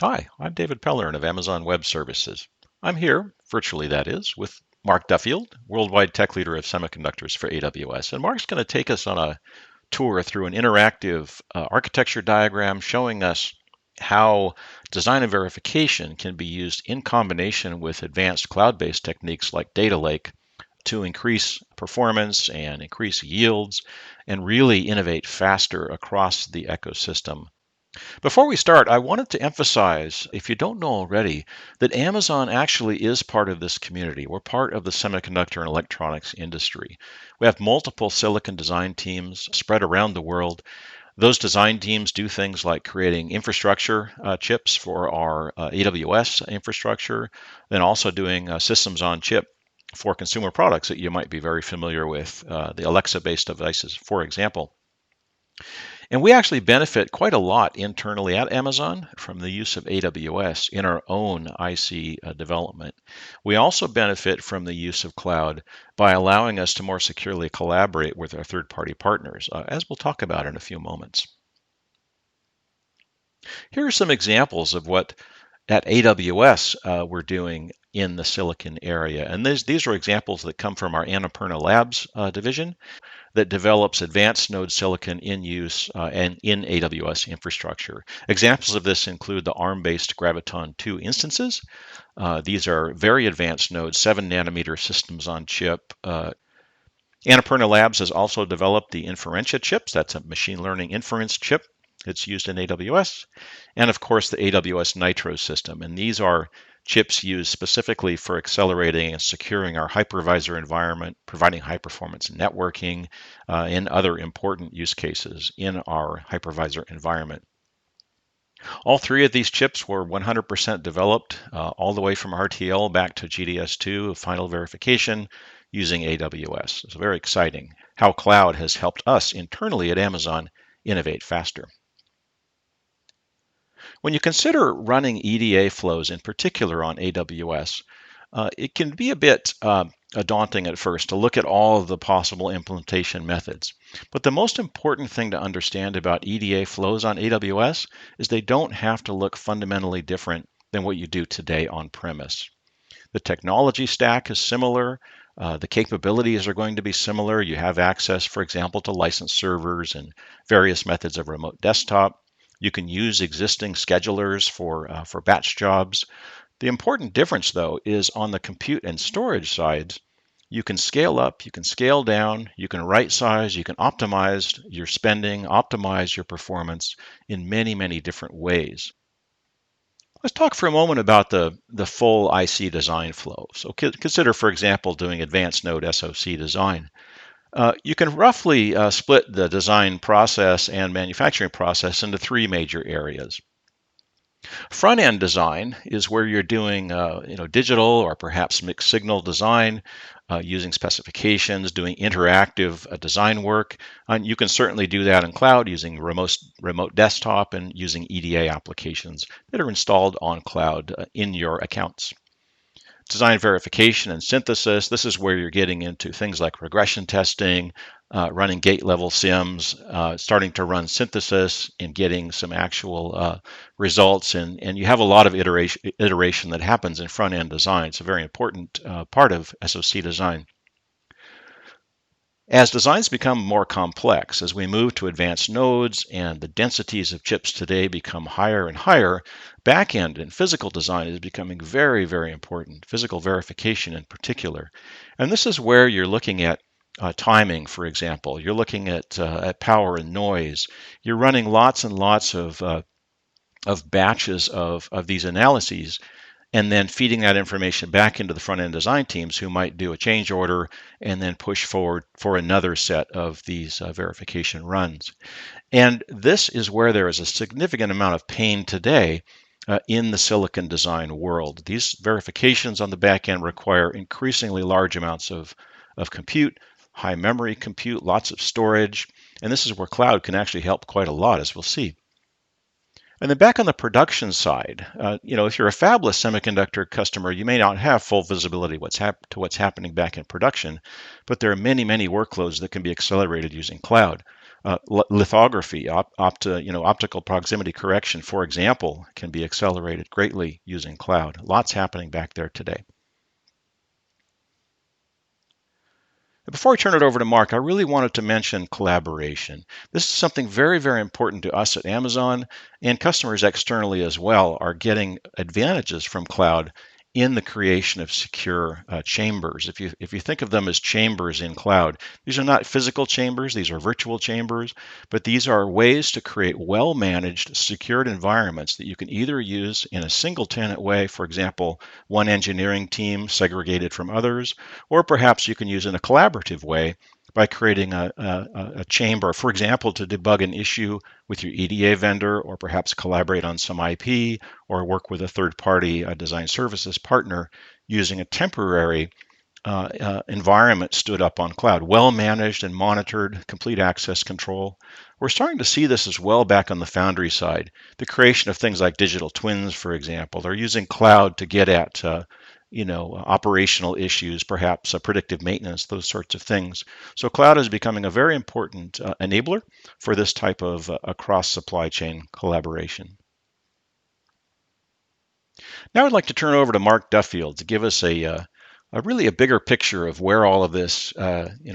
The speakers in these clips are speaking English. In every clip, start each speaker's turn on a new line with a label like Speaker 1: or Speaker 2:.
Speaker 1: Hi, I'm David Pellerin of Amazon Web Services. I'm here, virtually that is, with Mark Duffield, Worldwide Tech Leader of Semiconductors for AWS. And Mark's going to take us on a tour through an interactive architecture diagram showing us how design and verification can be used in combination with advanced cloud-based techniques like data lake to increase performance and increase yields and really innovate faster across the ecosystem. Before we start, I wanted to emphasize, if you don't know already, that Amazon actually is part of this community. We're part of the semiconductor and electronics industry. We have multiple silicon design teams spread around the world. Those design teams do things like creating infrastructure chips for our AWS infrastructure, then also doing systems on chip for consumer products that you might be very familiar with, the Alexa-based devices, for example. And we actually benefit quite a lot internally at Amazon from the use of AWS in our own IC development. We also benefit from the use of cloud by allowing us to more securely collaborate with our third-party partners, as we'll talk about in a few moments. Here are some examples of what at AWS we're doing in the Silicon area. And these are examples that come from our Annapurna Labs division that develops advanced node silicon in use and in AWS infrastructure. Examples of this include the ARM-based Graviton2 instances. These are very advanced nodes, 7 nanometer systems on chip. Annapurna Labs has also developed the Inferentia chips. That's a machine learning inference chip. It's used in AWS. And of course, the AWS Nitro system. And these are chips used specifically for accelerating and securing our hypervisor environment, providing high performance networking, and other important use cases in our hypervisor environment. All three of these chips were 100% developed all the way from RTL back to GDS2, final verification using AWS. It's very exciting how cloud has helped us internally at Amazon innovate faster. When you consider running EDA flows, in particular on AWS, it can be a bit daunting at first to look at all of the possible implementation methods. But the most important thing to understand about EDA flows on AWS is they don't have to look fundamentally different than what you do today on premise. The technology stack is similar. The capabilities are going to be similar. You have access, for example, to licensed servers and various methods of remote desktop. You can use existing schedulers for batch jobs. The important difference, though, is on the compute and storage sides. You can scale up, you can scale down, you can right size, you can optimize your spending, optimize your performance in many, many different ways. Let's talk for a moment about the full IC design flow. So consider, for example, doing advanced node SoC design. You can roughly split the design process and manufacturing process into three major areas. Front-end design is where you're doing digital or perhaps mixed signal design, using specifications, doing interactive design work. And you can certainly do that in cloud using remote desktop and using EDA applications that are installed on cloud in your accounts. Design verification and synthesis, this is where you're getting into things like regression testing, running gate level sims, starting to run synthesis and getting some actual results. And you have a lot of iteration that happens in front end design. It's a very important part of SoC design. As designs become more complex, as we move to advanced nodes and the densities of chips today become higher and higher, back-end and physical design is becoming very, very important, physical verification in particular. And this is where you're looking at timing, for example. You're looking at power and noise. You're running lots and lots of batches of these analyses, and then feeding that information back into the front-end design teams who might do a change order and then push forward for another set of these verification runs. And this is where there is a significant amount of pain today in the silicon design world. These verifications on the back end require increasingly large amounts of compute, high memory compute, lots of storage, and this is where cloud can actually help quite a lot, as we'll see. And then back on the production side, if you're a fabless semiconductor customer, you may not have full visibility to what's happening back in production, but there are many, many workloads that can be accelerated using cloud. Lithography, optical proximity correction, for example, can be accelerated greatly using cloud. Lots happening back there today. Before I turn it over to Mark, I really wanted to mention collaboration. This is something very, very important to us at Amazon, and customers externally as well are getting advantages from cloud in the creation of secure chambers. If you think of them as chambers in cloud, these are not physical chambers, these are virtual chambers, but these are ways to create well-managed, secured environments that you can either use in a single tenant way, for example, one engineering team segregated from others, or perhaps you can use in a collaborative way by creating a chamber, for example, to debug an issue with your EDA vendor, or perhaps collaborate on some IP, or work with a third-party design services partner using a temporary environment stood up on cloud, well managed and monitored, complete access control. We're starting to see this as well back on the Foundry side. The creation of things like digital twins, for example, they're using cloud to get at operational issues, perhaps predictive maintenance, those sorts of things. So cloud is becoming a very important enabler for this type of across supply chain collaboration. Now I'd like to turn it over to Mark Duffield to give us a really a bigger picture of where all of this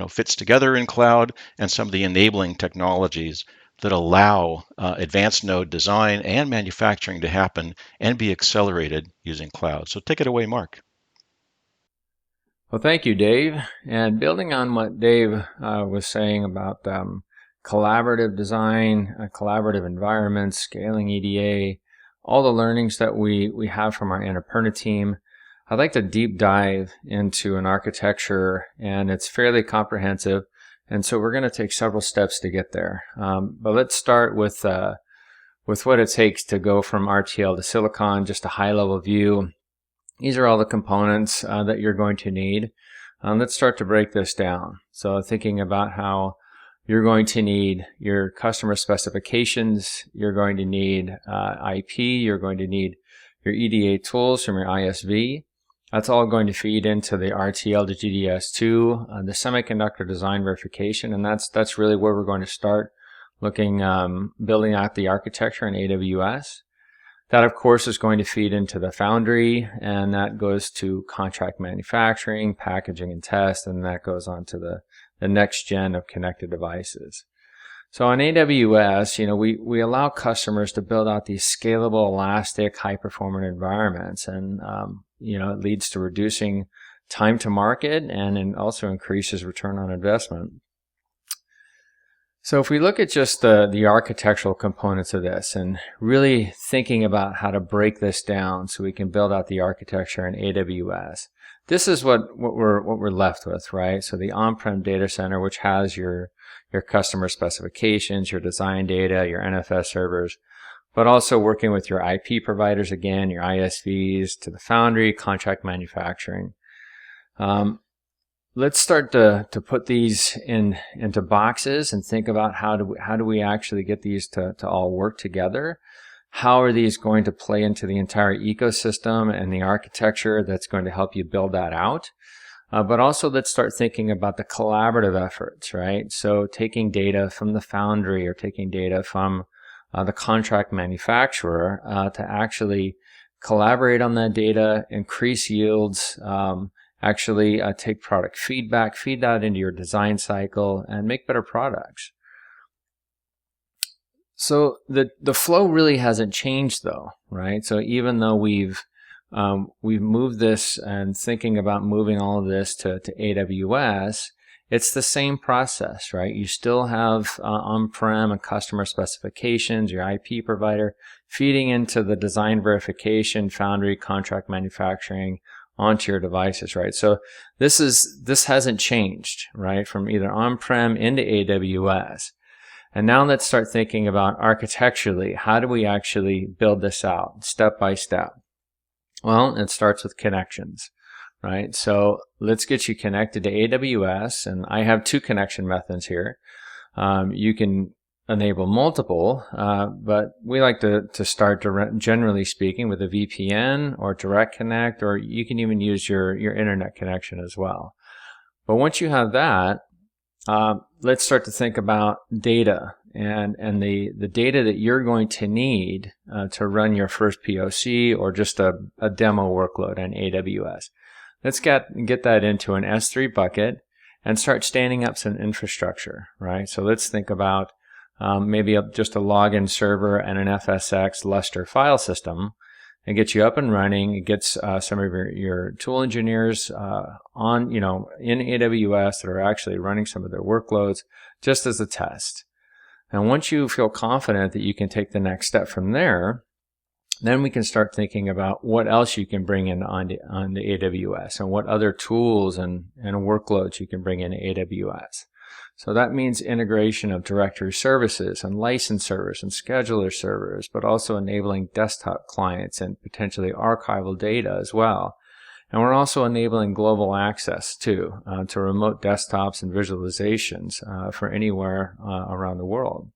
Speaker 1: fits together in cloud and some of the enabling technologies that allow advanced node design and manufacturing to happen and be accelerated using cloud. So take it away, Mark.
Speaker 2: Well, thank you, Dave. And building on what Dave was saying about collaborative design, collaborative environments, scaling EDA, all the learnings that we have from our Annapurna team, I'd like to deep dive into an architecture, and it's fairly comprehensive. And so we're going to take several steps to get there. But let's start with what it takes to go from RTL to silicon, just a high-level view. These are all the components that you're going to need. Let's start to break this down. So thinking about how you're going to need your customer specifications, you're going to need IP, you're going to need your EDA tools from your ISV. That's all going to feed into the RTL to GDS2, the semiconductor design verification, and that's really where we're going to start looking, building out the architecture in AWS. That, of course, is going to feed into the Foundry, and that goes to contract manufacturing, packaging, and test, and that goes on to the next gen of connected devices. So on AWS, we allow customers to build out these scalable, elastic, high-performant environments, and it leads to reducing time to market, and it also increases return on investment. So if we look at just the architectural components of this and really thinking about how to break this down so we can build out the architecture in AWS, this is what we're left with, right? So the on-prem data center, which has your customer specifications, your design data, your NFS servers, but also working with your IP providers again, your ISVs, to the Foundry, contract manufacturing. Let's start to put these into boxes and think about how do we actually get these to all work together. How are these going to play into the entire ecosystem and the architecture that's going to help you build that out? But also let's start thinking about the collaborative efforts, right? So taking data from the Foundry or taking data from the contract manufacturer to actually collaborate on that data, increase yields, actually take product feedback, feed that into your design cycle, and make better products. So the flow really hasn't changed though, right? So even though we've moved this and thinking about moving all of this to AWS, it's the same process, right? You still have on-prem and customer specifications, your IP provider feeding into the design verification, Foundry, contract manufacturing, onto your devices, right? So this hasn't changed, right? From either on-prem into AWS. And now let's start thinking about architecturally, how do we actually build this out step by step? Well, it starts with connections, right? So let's get you connected to AWS, and I have two connection methods here. You can enable multiple, but we like to start generally speaking with a VPN or direct connect, or you can even use your internet connection as well. But once you have that, let's start to think about data and the data that you're going to need to run your first POC or just a demo workload on AWS. Let's get that into an S3 bucket and start standing up some infrastructure, right? So let's think about maybe just a login server and an FSX Lustre file system. It gets you up and running. It gets some of your tool engineers on, in AWS that are actually running some of their workloads just as a test. And once you feel confident that you can take the next step from there, then we can start thinking about what else you can bring in onto AWS and what other tools and workloads you can bring into AWS. So that means integration of directory services and license servers and scheduler servers, but also enabling desktop clients and potentially archival data as well. And we're also enabling global access too, to remote desktops and visualizations for anywhere around the world.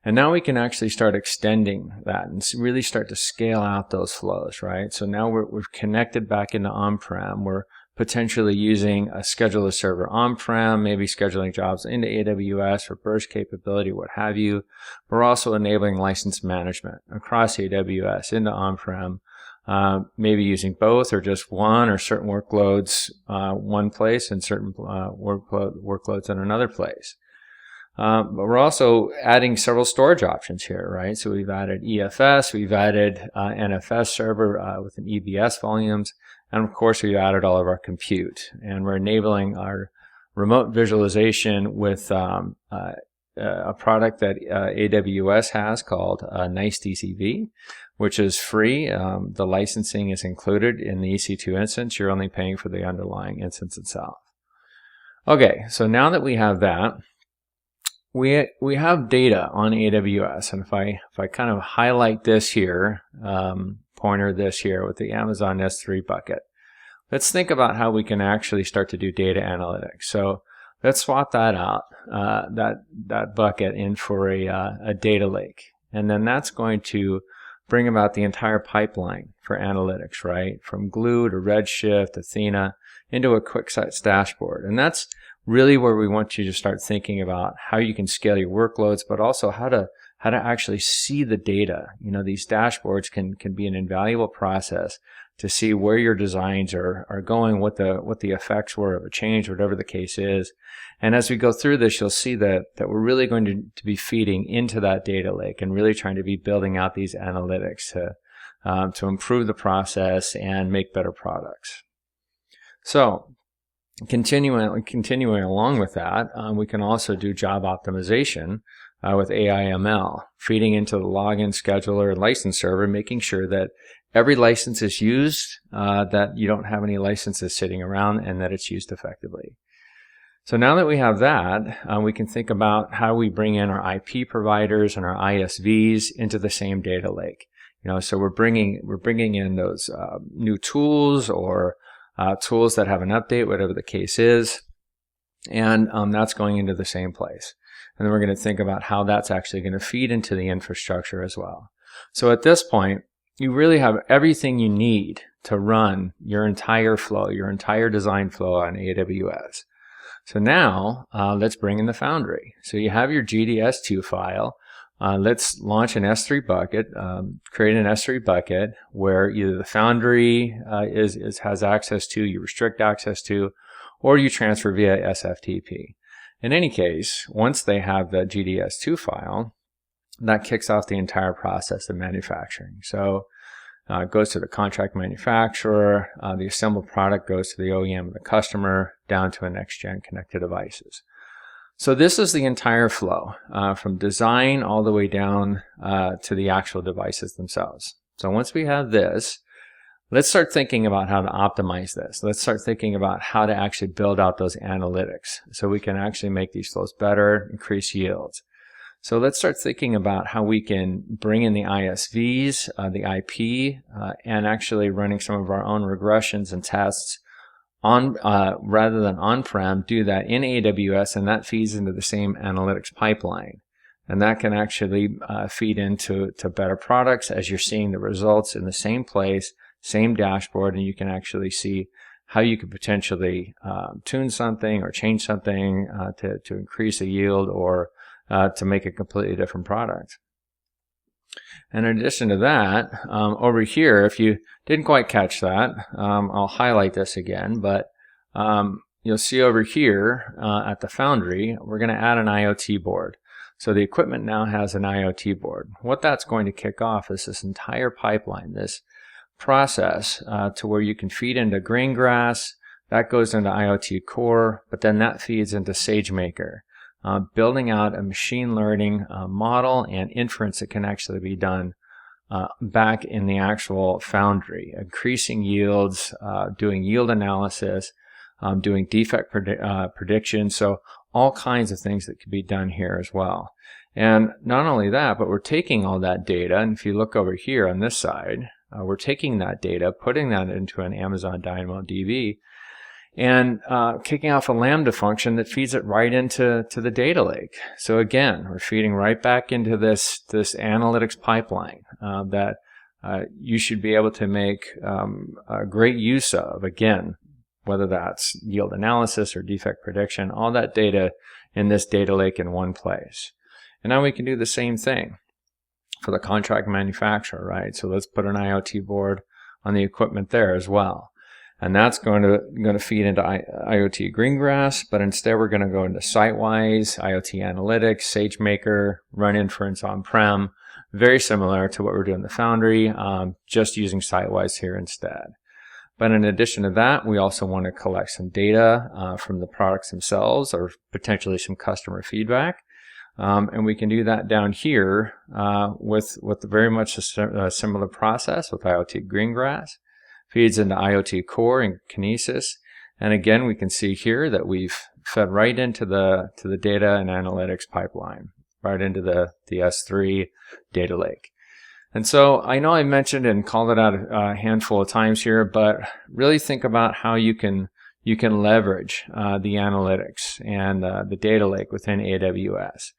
Speaker 2: And now we can actually start extending that and really start to scale out those flows, right? So now we've connected back into on-prem. We're potentially using a scheduler server on-prem, maybe scheduling jobs into AWS for burst capability, what have you. We're also enabling license management across AWS into on-prem, maybe using both or just one, or certain workloads one place and certain workloads in another place. But we're also adding several storage options here, right? So we've added EFS, we've added NFS server with an EBS volumes, and of course we've added all of our compute. And we're enabling our remote visualization with a product that AWS has called NiceDCV, which is free. The licensing is included in the EC2 instance. You're only paying for the underlying instance itself. Okay, so now that we have that, we have data on AWS, and if I kind of highlight this here, pointer this here with the Amazon S3 bucket, let's think about how we can actually start to do data analytics. So let's swap that out, that bucket in for a data lake, and then that's going to bring about the entire pipeline for analytics, right? From Glue to Redshift, Athena, into a QuickSight dashboard, and that's really where we want you to start thinking about how you can scale your workloads, but also how to actually see the data. These dashboards can be an invaluable process to see where your designs are going, what the effects were of a change, whatever the case is. And as we go through this, you'll see that we're really going to be feeding into that data lake and really trying to be building out these analytics to improve the process and make better products. So continuing along with that, we can also do job optimization with AI/ML, feeding into the login scheduler and license server, making sure that every license is used, that you don't have any licenses sitting around, and that it's used effectively. So now that we have that, we can think about how we bring in our IP providers and our ISVs into the same data lake. So we're bringing in those new tools or tools that have an update, whatever the case is, and that's going into the same place. And then we're going to think about how that's actually going to feed into the infrastructure as well. So at this point, you really have everything you need to run your entire flow, your entire design flow on AWS. So now let's bring in the Foundry. So you have your GDS2 file. Let's launch an S3 bucket, create an S3 bucket where either the Foundry has access to, you restrict access to, or you transfer via SFTP. In any case, once they have the GDS2 file, that kicks off the entire process of manufacturing. So it goes to the contract manufacturer, the assembled product goes to the OEM and the customer, down to a next-gen connected devices. So this is the entire flow, from design all the way down to the actual devices themselves. So once we have this, let's start thinking about how to optimize this. Let's start thinking about how to actually build out those analytics so we can actually make these flows better, increase yields. So let's start thinking about how we can bring in the ISVs, the IP, and actually running some of our own regressions and tests on rather than on-prem, do that in AWS, and that feeds into the same analytics pipeline. And that can actually feed into better products as you're seeing the results in the same place, same dashboard, and you can actually see how you could potentially tune something or change something to increase the yield or to make a completely different product. And in addition to that, over here, if you didn't quite catch that, I'll highlight this again, but you'll see over here at the foundry, we're going to add an IoT board. So the equipment now has an IoT board. What that's going to kick off is this entire pipeline, this process to where you can feed into grain grass, that goes into IoT core, but then that feeds into SageMaker. Building out a machine learning model and inference that can actually be done back in the actual foundry, increasing yields, doing yield analysis, doing defect prediction, so all kinds of things that could be done here as well. And not only that, but we're taking all that data, and if you look over here on this side, we're taking that data, putting that into an Amazon DynamoDB, and kicking off a Lambda function that feeds it right into the data lake. So again, we're feeding right back into this analytics pipeline that you should be able to make a great use of, again, whether that's yield analysis or defect prediction, all that data in this data lake in one place. And now we can do the same thing for the contract manufacturer, right? So let's put an IoT board on the equipment there as well. And that's going to feed into IoT Greengrass, but instead we're going to go into SiteWise, IoT Analytics, SageMaker, run inference on-prem, very similar to what we're doing in the Foundry, just using SiteWise here instead. But in addition to that, we also want to collect some data from the products themselves or potentially some customer feedback. And we can do that down here with very much a similar process with IoT Greengrass. Feeds into IoT Core and Kinesis. And again, we can see here that we've fed right into the data and analytics pipeline, right into the S3 data lake. And so I know I mentioned and called it out a handful of times here, but really think about how you can leverage the analytics and the data lake within AWS.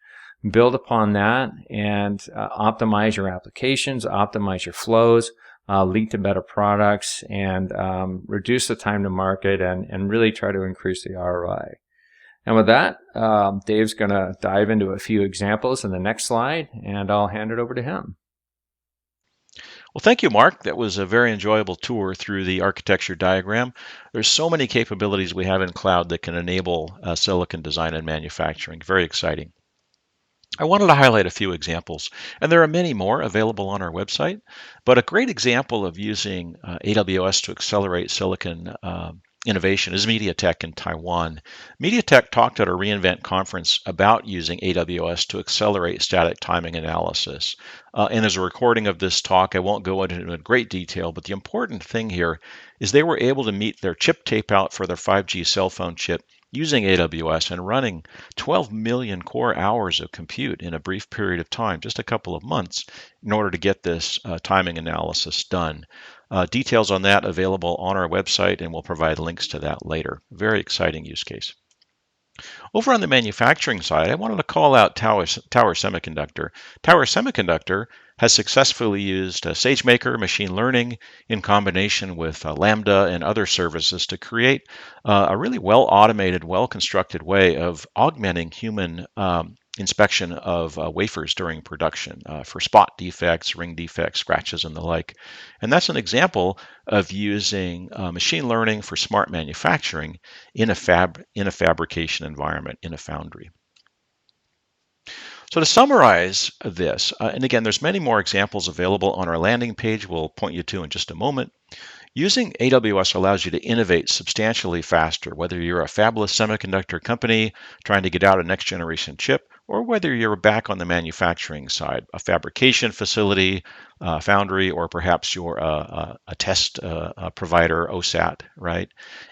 Speaker 2: Build upon that and optimize your applications, optimize your flows, lead to better products, and reduce the time to market and really try to increase the ROI. And with that, Dave's going to dive into a few examples in the next slide, and I'll hand it over to him.
Speaker 1: Well, thank you, Mark. That was a very enjoyable tour through the architecture diagram. There's so many capabilities we have in cloud that can enable silicon design and manufacturing. Very exciting. I wanted to highlight a few examples, and there are many more available on our website, but a great example of using AWS to accelerate silicon innovation is MediaTek in Taiwan. MediaTek talked at a reInvent conference about using AWS to accelerate static timing analysis. And there's a recording of this talk. I won't go into it in great detail, but the important thing here is they were able to meet their chip tape out for their 5G cell phone chip using AWS and running 12 million core hours of compute in a brief period of time, just a couple of months, in order to get this timing analysis done. Details on that available on our website, and we'll provide links to that later. Very exciting use case. Over on the manufacturing side, I wanted to call out Tower Semiconductor. Tower Semiconductor has successfully used SageMaker machine learning in combination with Lambda and other services to create a really well-automated, well-constructed way of augmenting human inspection of wafers during production for spot defects, ring defects, scratches, and the like. And that's an example of using machine learning for smart manufacturing in a fabrication environment, in a foundry. So to summarize this, and again, there's many more examples available on our landing page we'll point you to in just a moment. Using AWS allows you to innovate substantially faster, whether you're a fabless semiconductor company trying to get out a next generation chip, or whether you're back on the manufacturing side, a fabrication facility, foundry, or perhaps you're a test provider, OSAT, right?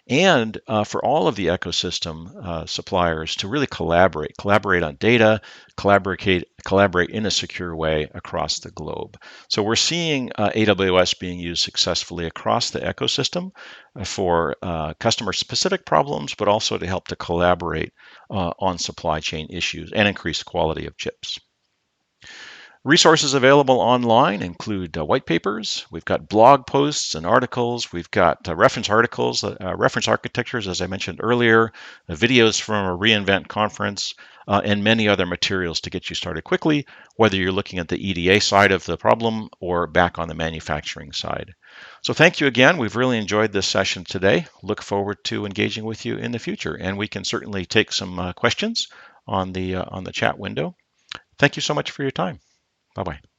Speaker 1: And for all of the ecosystem suppliers to really collaborate on data, collaborate in a secure way across the globe. So we're seeing AWS being used successfully across the ecosystem for customer-specific problems, but also to help to collaborate on supply chain issues and increase quality of chips. Resources available online include white papers. We've got blog posts and articles. We've got reference articles, reference architectures, as I mentioned earlier, videos from a reInvent conference, and many other materials to get you started quickly, whether you're looking at the EDA side of the problem or back on the manufacturing side. So thank you again. We've really enjoyed this session today. Look forward to engaging with you in the future, and we can certainly take some questions on the chat window. Thank you so much for your time. Bye bye.